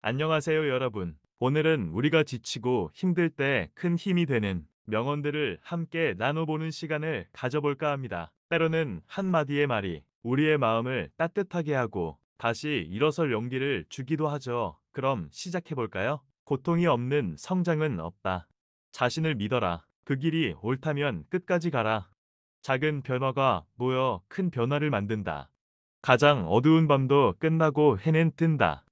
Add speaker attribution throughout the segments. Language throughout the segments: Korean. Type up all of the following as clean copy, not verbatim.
Speaker 1: 안녕하세요, 여러분. 오늘은 우리가 지치고 힘들 때 큰 힘이 되는 명언들을 함께 나눠보는 시간을 가져볼까 합니다. 때로는 한마디의 말이 우리의 마음을 따뜻하게 하고 다시 일어설 용기를 주기도 하죠. 그럼 시작해볼까요? 고통이 없는 성장은 없다. 자신을 믿어라. 그 길이 옳다면 끝까지 가라. 작은 변화가 모여 큰 변화를 만든다. 가장 어두운 밤도 끝나고 해는 뜬다.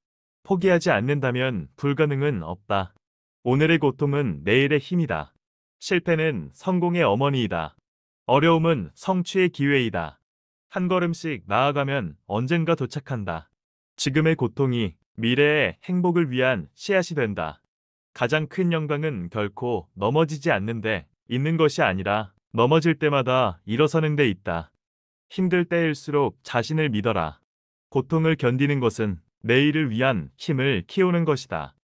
Speaker 1: 포기하지 않는다면 불가능은 없다. 오늘의 고통은 내일의 힘이다. 실패는 성공의 어머니이다. 어려움은 성취의 기회이다. 한 걸음씩 나아가면 언젠가 도착한다. 지금의 고통이 미래의 행복을 위한 씨앗이 된다. 가장 큰 영광은 결코 넘어지지 않는데 있는 것이 아니라 넘어질 때마다 일어서는 데 있다. 힘들 때일수록 자신을 믿어라. 고통을 견디는 것은 내일을 위한 힘을 키우는 것이다.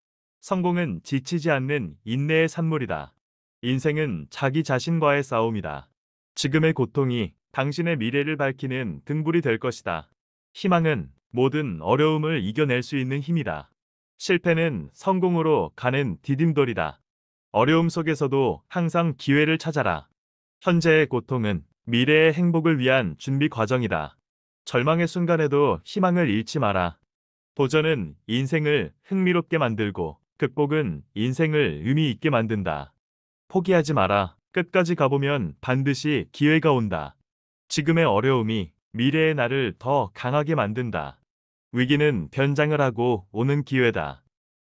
Speaker 1: 성공은 지치지 않는 인내의 산물이다. 인생은 자기 자신과의 싸움이다. 지금의 고통이 당신의 미래를 밝히는 등불이 될 것이다. 희망은 모든 어려움을 이겨낼 수 있는 힘이다. 실패는 성공으로 가는 디딤돌이다. 어려움 속에서도 항상 기회를 찾아라. 현재의 고통은 미래의 행복을 위한 준비 과정이다. 절망의 순간에도 희망을 잃지 마라. 도전은 인생을 흥미롭게 만들고 극복은 인생을 의미 있게 만든다. 포기하지 마라. 끝까지 가보면 반드시 기회가 온다. 지금의 어려움이 미래의 나를 더 강하게 만든다. 위기는 변장을 하고 오는 기회다.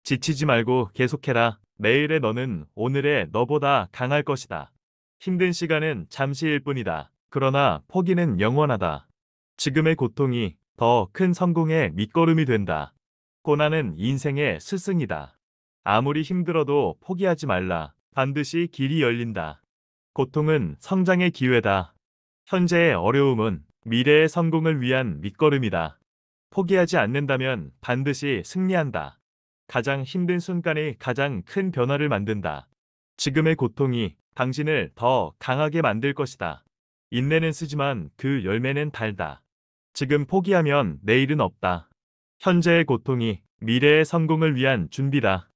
Speaker 1: 지치지 말고 계속해라. 내일의 너는 오늘의 너보다 강할 것이다. 힘든 시간은 잠시일 뿐이다. 그러나 포기는 영원하다. 지금의 고통이 더 큰 성공의 밑거름이 된다. 고난은 인생의 스승이다. 아무리 힘들어도 포기하지 말라. 반드시 길이 열린다. 고통은 성장의 기회다. 현재의 어려움은 미래의 성공을 위한 밑거름이다. 포기하지 않는다면 반드시 승리한다. 가장 힘든 순간이 가장 큰 변화를 만든다. 지금의 고통이 당신을 더 강하게 만들 것이다. 인내는 쓰지만 그 열매는 달다. 지금 포기하면 내일은 없다. 현재의 고통이 미래의 성공을 위한 준비다.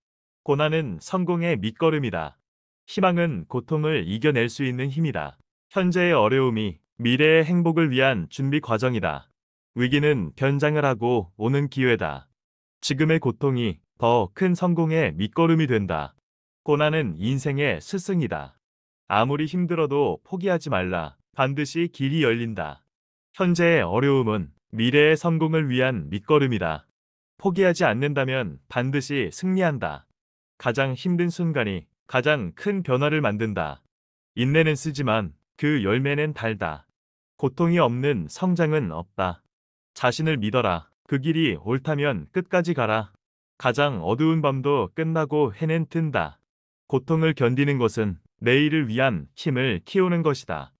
Speaker 1: 고난은 성공의 밑거름이다. 희망은 고통을 이겨낼 수 있는 힘이다. 현재의 어려움이 미래의 행복을 위한 준비 과정이다. 위기는 변장을 하고 오는 기회다. 지금의 고통이 더 큰 성공의 밑거름이 된다. 고난은 인생의 스승이다. 아무리 힘들어도 포기하지 말라. 반드시 길이 열린다. 현재의 어려움은 미래의 성공을 위한 밑거름이다. 포기하지 않는다면 반드시 승리한다. 가장 힘든 순간이 가장 큰 변화를 만든다. 인내는 쓰지만 그 열매는 달다. 고통이 없는 성장은 없다. 자신을 믿어라. 그 길이 옳다면 끝까지 가라. 가장 어두운 밤도 끝나고 해는 뜬다. 고통을 견디는 것은 내일을 위한 힘을 키우는 것이다.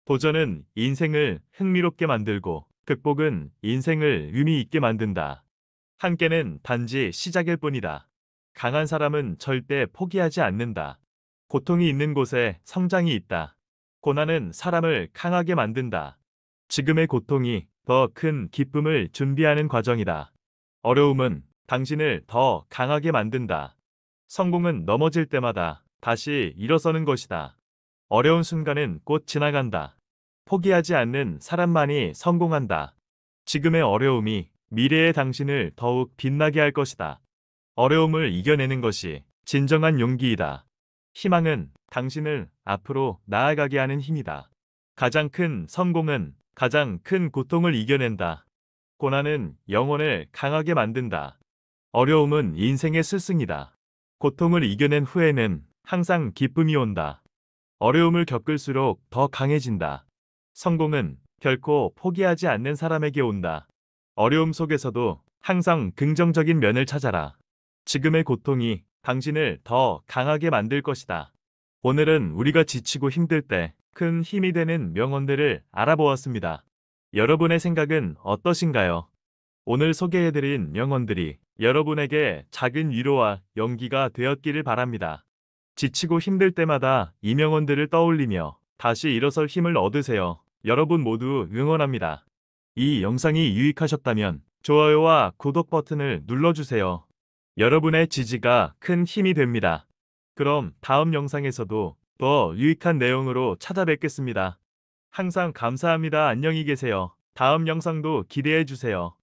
Speaker 1: 도전은 인생을 흥미롭게 만들고 극복은 인생을 의미 있게 만든다. 함께는 단지 시작일 뿐이다. 강한 사람은 절대 포기하지 않는다. 고통이 있는 곳에 성장이 있다. 고난은 사람을 강하게 만든다. 지금의 고통이 더 큰 기쁨을 준비하는 과정이다. 어려움은 당신을 더 강하게 만든다. 성공은 넘어질 때마다 다시 일어서는 것이다. 어려운 순간은 곧 지나간다. 포기하지 않는 사람만이 성공한다. 지금의 어려움이 미래의 당신을 더욱 빛나게 할 것이다. 어려움을 이겨내는 것이 진정한 용기이다. 희망은 당신을 앞으로 나아가게 하는 힘이다. 가장 큰 성공은 가장 큰 고통을 이겨낸다. 고난은 영혼을 강하게 만든다. 어려움은 인생의 스승이다. 고통을 이겨낸 후에는 항상 기쁨이 온다. 어려움을 겪을수록 더 강해진다. 성공은 결코 포기하지 않는 사람에게 온다. 어려움 속에서도 항상 긍정적인 면을 찾아라. 지금의 고통이 당신을 더 강하게 만들 것이다. 오늘은 우리가 지치고 힘들 때 큰 힘이 되는 명언들을 알아보았습니다. 여러분의 생각은 어떠신가요? 오늘 소개해드린 명언들이 여러분에게 작은 위로와 용기가 되었기를 바랍니다. 지치고 힘들 때마다 이 명언들을 떠올리며 다시 일어설 힘을 얻으세요. 여러분 모두 응원합니다. 이 영상이 유익하셨다면 좋아요와 구독 버튼을 눌러주세요. 여러분의 지지가 큰 힘이 됩니다. 그럼 다음 영상에서도 더 유익한 내용으로 찾아뵙겠습니다. 항상 감사합니다. 안녕히 계세요. 다음 영상도 기대해 주세요.